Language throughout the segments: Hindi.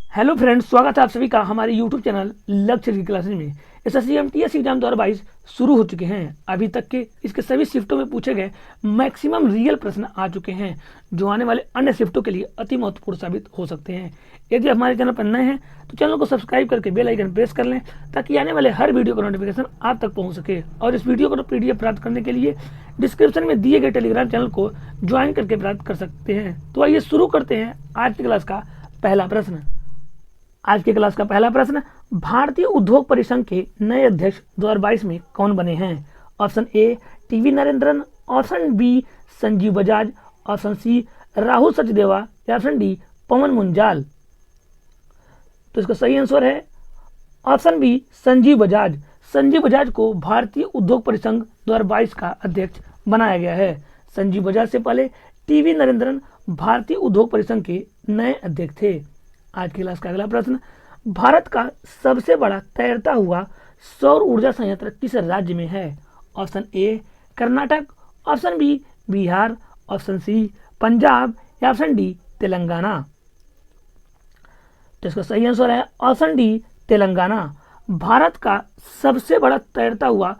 हेलो फ्रेंड्स, स्वागत है आप सभी का हमारे यूट्यूब चैनल लक्ष्य की क्लासेज में। एसएससी एमटीएस एग्जाम 2022 शुरू हो चुके हैं। अभी तक के इसके सभी शिफ्टों में पूछे गए मैक्सिमम रियल प्रश्न आ चुके हैं, जो आने वाले अन्य शिफ्टों के लिए अति महत्वपूर्ण साबित हो सकते हैं। यदि हमारे चैनल पर नए हैं तो चैनल को सब्सक्राइब करके बेल आइकन प्रेस कर लें, ताकि आने वाले हर वीडियो का नोटिफिकेशन आप तक पहुँच सके। और इस वीडियो को PDF प्राप्त करने के लिए डिस्क्रिप्शन में दिए गए टेलीग्राम चैनल को ज्वाइन करके प्राप्त कर सकते हैं। तो आइए शुरू करते हैं आज की क्लास का पहला प्रश्न। आज की क्लास का पहला प्रश्न, भारतीय उद्योग परिसंघ के नए अध्यक्ष 2022 में कौन बने हैं? Option A TV Narendran, option B Sanjeev Bajaj, option C Rahul Sachdeva, या ऑप्शन डी पवन मुंजाल। तो इसका सही आंसर है ऑप्शन बी संजीव बजाज। संजीव बजाज को भारतीय उद्योग परिसंघ 2022 का अध्यक्ष बनाया गया है। संजीव बजाज से पहले टीवी नरेंद्रन भारतीय उद्योग परिसंघ के नए अध्यक्ष थे। आज की क्लास का अगला प्रश्न, भारत का सबसे बड़ा तैरता हुआ सौर ऊर्जा संयंत्र किस राज्य में है? Option A Karnataka, option B Bihar, option C Punjab, या ऑप्शन डी तेलंगाना। तो इसका सही आंसर है ऑप्शन डी तेलंगाना। भारत का सबसे बड़ा तैरता हुआ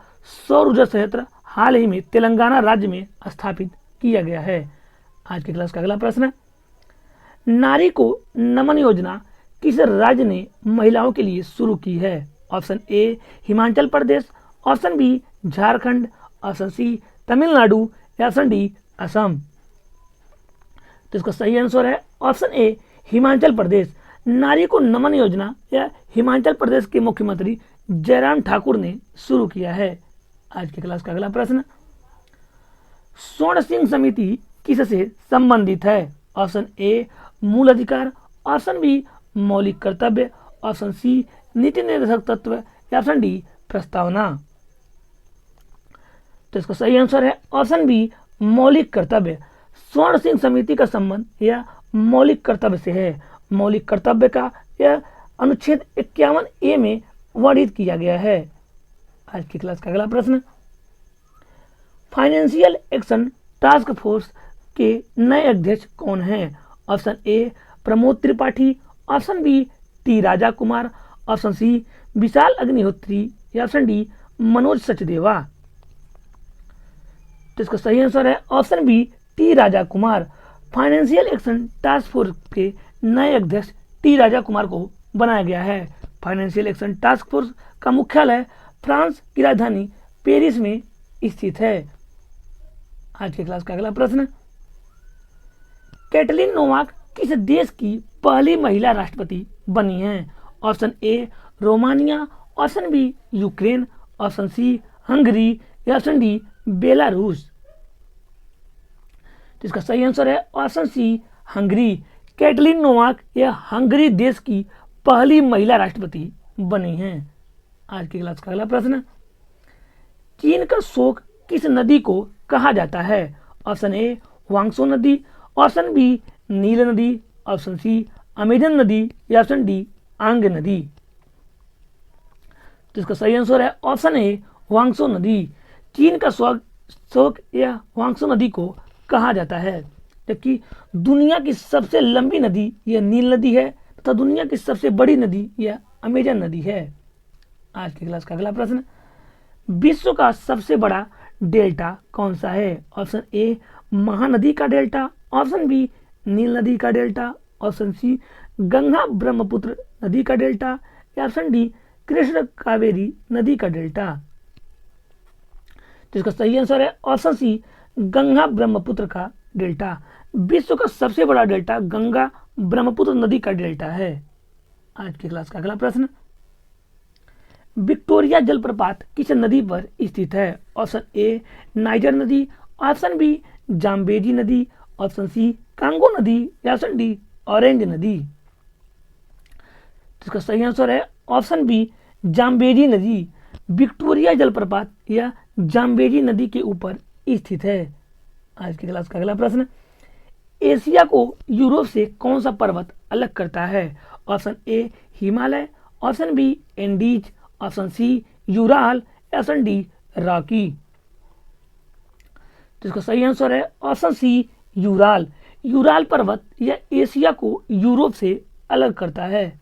सौर ऊर्जा संयंत्र हाल ही में तेलंगाना राज्य में स्थापित किया गया है। आज की क्लास का अगला प्रश्न, नारी को नमन योजना किस राज्य ने महिलाओं के लिए शुरू की है? Option A Himachal Pradesh, option B Jharkhand, option C Tamil Nadu, या ऑप्शन डी असम। तो इसका सही आंसर है ऑप्शन ए हिमाचल प्रदेश। नारी को नमन योजना या हिमाचल प्रदेश के मुख्यमंत्री जयराम ठाकुर ने शुरू किया है। आज की क्लास का अगला प्रश्न, स्वर्ण सिंह समिति किससे संबंधित है? ऑप्शन ए मूल अधिकार, ऑप्शन बी मौलिक कर्तव्य, ऑप्शन सी नीति निर्देशक तत्व, या ऑप्शन डी प्रस्तावना। तो इसका सही आंसर है ऑप्शन बी मौलिक कर्तव्य। स्वर्ण सिंह समिति का संबंध यह मौलिक कर्तव्य से है। मौलिक कर्तव्य का यह अनुच्छेद 51A में वर्णित किया गया है। आज की क्लास का अगला प्रश्न, फाइनेंशियल एक्शन टास्क फोर्स के नए अध्यक्ष कौन हैं? Option A Pramod Tripathi, option B T Raja Kumar, option C Vishal Agnihotri, या ऑप्शन डी मनोज सचदेवा। तो इसका सही आंसर है option B T Raja Kumar. Financial action task force के नए अध्यक्ष टी राजा कुमार को बनाया गया है। फाइनेंशियल एक्शन टास्क फोर्स का मुख्यालय फ्रांस की राजधानी पेरिस में स्थित है। आज की क्लास का अगला प्रश्न, कैटलिन नोवाक किस देश की पहली महिला राष्ट्रपति बनी हैं? Option A Romania, option B Ukraine, option C Hungary, या ऑप्शन डी बेलारूस। तो इसका सही आंसर है option C Hungary. Katalin Novak यह हंगरी देश की पहली महिला राष्ट्रपति बनी हैं। आज की क्लास का अगला प्रश्न, चीन का शोक किस नदी को कहा जाता है? ऑप्शन ए वांगसो नदी, ऑप्शन बी नील नदी, ऑप्शन सी अमेजन नदी, या ऑप्शन डी आंग नदी। तो इसका सही आंसर है ऑप्शन ए वांगसो नदी। चीन का शोक या वांगसो नदी को कहा जाता है। जबकि दुनिया की सबसे लंबी नदी यह नील नदी है, तथा दुनिया की सबसे बड़ी नदी यह अमेजन नदी है। आज की क्लास का अगला प्रश्न, विश्व का सबसे बड़ा डेल्टा कौन सा है? ऑप्शन ए महानदी का डेल्टा, ऑप्शन बी नील नदी का डेल्टा, ऑप्शन सी गंगा ब्रह्मपुत्र नदी का डेल्टा, या ऑप्शन डी कृष्ण कावेरी नदी का डेल्टा। तो इसका सही आंसर है ऑप्शन सी गंगा ब्रह्मपुत्र का डेल्टा। विश्व का सबसे बड़ा डेल्टा गंगा ब्रह्मपुत्र नदी का डेल्टा है। आज की क्लास का अगला प्रश्न, विक्टोरिया जलप्रपात किस नदी पर स्थित है? ऑप्शन ए नाइजर नदी, ऑप्शन बी जाम्बेजी नदी, ऑप्शन सी कांगो नदी, या ऑप्शन डी ऑरेंज नदी। तो इसका सही आंसर है ऑप्शन बी जाम्बेजी नदी। विक्टोरिया जलप्रपात यह जाम्बेजी नदी के ऊपर स्थित है। आज की क्लास का अगला प्रश्न, एशिया को यूरोप से कौन सा पर्वत अलग करता है? Option A Himalaya, option B Andes, option C Ural, या ऑप्शन डी रॉकी। तो इसका सही आंसर है ऑप्शन सी यूराल। यूराल पर्वत यह एशिया को यूरोप से अलग करता है।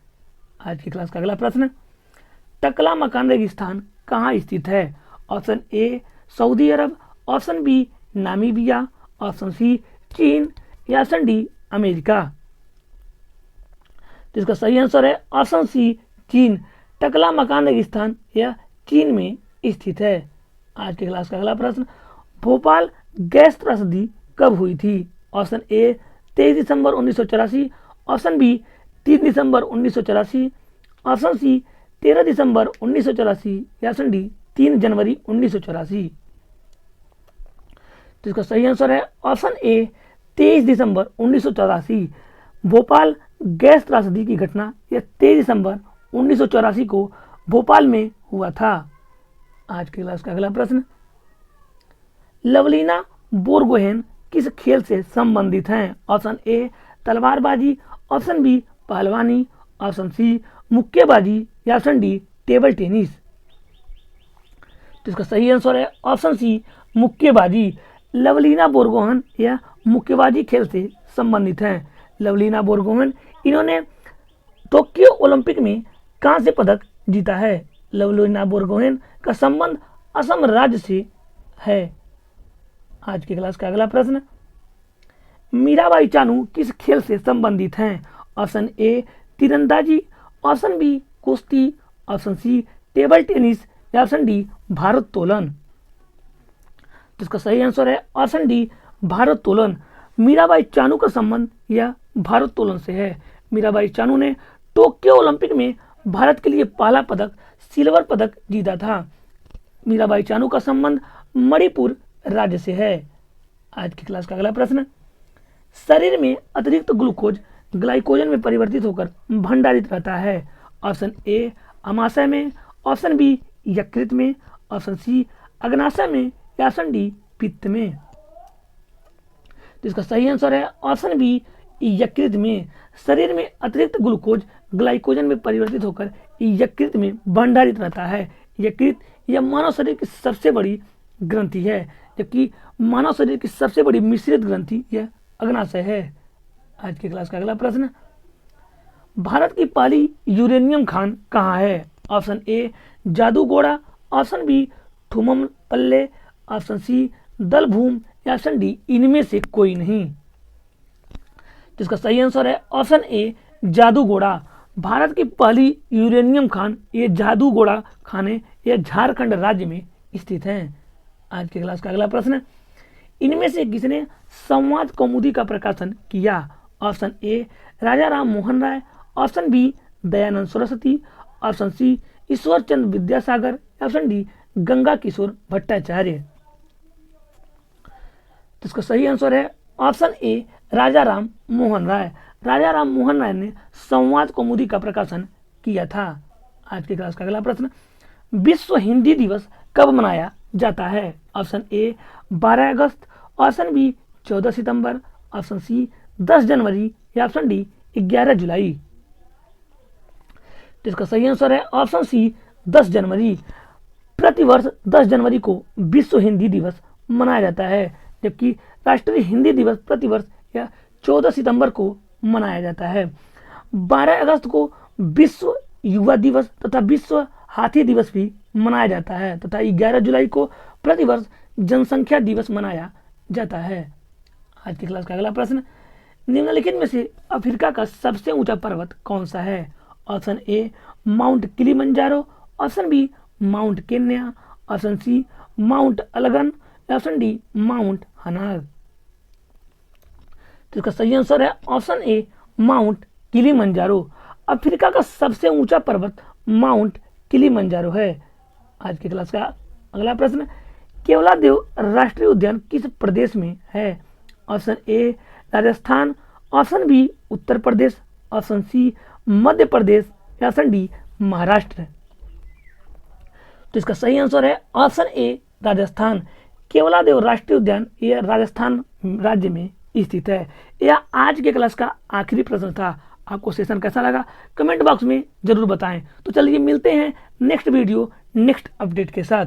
आज की क्लास का अगला प्रश्न, टकला मकान रेगिस्तान कहाँ स्थित है? Option A Saudi Arab, option B Namibia, option C चीन या ऑप्शन डी अमेरिका। तो इसका सही आंसर है ऑप्शन सी चीन। टकला मकान रेगिस्तान यह चीन में स्थित है। आज की क्लास का अगला प्रश्न, भोपाल गैस त्रासदी कब हुई थी? ऑप्शन ए 23 दिसंबर 1984, ऑप्शन बी 3 दिसंबर 1984, ऑप्शन सी 13 दिसंबर 1984 या ऑप्शन डी 3 जनवरी 1984। तो इसका सही आंसर है ऑप्शन ए 23 दिसंबर 1984। भोपाल गैस त्रासदी की घटना यह 23 दिसंबर 1984 को भोपाल में हुआ था। आज की क्लास का अगला प्रश्न, लवलीना बोरगोहेन किस खेल से संबंधित हैं? ऑप्शन ए तलवारबाजी, ऑप्शन बी पहलवानी, ऑप्शन सी मुक्केबाजी या ऑप्शन डी टेबल टेनिस। तो इसका सही आंसर है ऑप्शन सी मुक्केबाजी। लवलीना बोरगोहेन यह मुक्केबाजी खेल से संबंधित हैं। लवलीना बोरगोहेन इन्होंने टोक्यो ओलंपिक में कांस्य पदक जीता है। लवलीना बोरगोहेन का संबंध असम राज्य से है। आज की क्लास का अगला प्रश्न, मीराबाई चानू किस खेल से संबंधित हैं? ऑप्शन ए तीरंदाजी, ऑप्शन बी कुश्ती, ऑप्शन सी टेबल टेनिस या ऑप्शन डी भारोत्तोलन। तो इसका सही आंसर है ऑप्शन डी भारोत्तोलन। मीराबाई चानू का संबंध यह भारोत्तोलन से है। मीराबाई चानू ने टोक्यो ओलंपिक में भारत के लिए पहला पदक सिल्वर पदक जीता था। मीराबाई चानू का संबंध मणिपुर राज्य से है। आज की क्लास का अगला प्रश्न, शरीर में अतिरिक्त ग्लूकोज ग्लाइकोजन में परिवर्तित होकर भंडारित रहता है। ऑप्शन ए अमाशय में, ऑप्शन बी यकृत में, ऑप्शन सी अग्नाशय में या ऑप्शन डी पित्त में। तो इसका सही आंसर है ऑप्शन बी यकृत में। शरीर में अतिरिक्त ग्लूकोज ग्लाइकोजन में परिवर्तित होकर यकृत में भंडारित रहता है। यकृत यह मानव शरीर की सबसे बड़ी ग्रंथि है, जबकि मानव शरीर की सबसे बड़ी मिश्रित ग्रंथि यह अग्नाशय है। आज की क्लास का अगला प्रश्न, भारत की पहली यूरेनियम खान कहाँ है? Option A Jaduguda, option B Thummalapalle, option C Dhalbhum या ऑप्शन डी इनमें से कोई नहीं। जिसका सही आंसर है ऑप्शन ए जादूगोड़ा। भारत की पहली यूरेनियम खान ये जादूगोड़ा खाने यह झारखंड राज्य में स्थित है। आज की क्लास का अगला प्रश्न, इनमें से किसने संवाद कौमुदी का प्रकाशन किया? Option A Raja Ram Mohan Roy, option B Dayanand Saraswati, option C Ishwar Chandra Vidyasagar, option D Ganga Kishore Bhattacharya. तो इसका सही आंसर है ऑप्शन ए राजा राम मोहन राय। राजा राम मोहन राय ने संवाद कौमुदी का प्रकाशन किया था। आज की क्लास का अगला प्रश्न, विश्व हिंदी दिवस कब मनाया जाता है? ऑप्शन ए 12 अगस्त, ऑप्शन बी 14 सितंबर, ऑप्शन सी 10 जनवरी या ऑप्शन डी 11 जुलाई। तो इसका सही आंसर है ऑप्शन सी 10 जनवरी। प्रतिवर्ष 10 जनवरी को विश्व हिंदी दिवस मनाया जाता है, जबकि राष्ट्रीय हिंदी दिवस प्रतिवर्ष या 14 सितंबर को मनाया जाता है। 12 अगस्त को विश्व युवा दिवस तथा विश्व हाथी दिवस भी मनाया जाता है तथा 11 जुलाई को प्रतिवर्ष जनसंख्या दिवस मनाया जाता है। आज की क्लास का अगला प्रश्न, निम्नलिखित में से अफ्रीका का सबसे ऊंचा पर्वत कौन सा है? Option A Mount Kilimanjaro, option B Mount Kenya, option C Mount Elgon, option D Mount Hanang. तो इसका सही आंसर है option A Mount Kilimanjaro. Africa का सबसे ऊंचा पर्वत माउंट किलिमंजारो है। आज की क्लास का अगला प्रश्न, केवलादेव राष्ट्रीय उद्यान किस प्रदेश में है? Option A Rajasthan, option B Uttar Pradesh, option C Madhya Pradesh या ऑप्शन डी महाराष्ट्र। तो इसका सही आंसर है ऑप्शन ए राजस्थान। केवलादेव राष्ट्रीय उद्यान यह राजस्थान राज्य में स्थित है। यह आज के क्लास का आखिरी प्रश्न था। आपको सेशन कैसा लगा कमेंट बॉक्स में जरूर बताएं। तो चलिए मिलते हैं नेक्स्ट वीडियो नेक्स्ट अपडेट के साथ।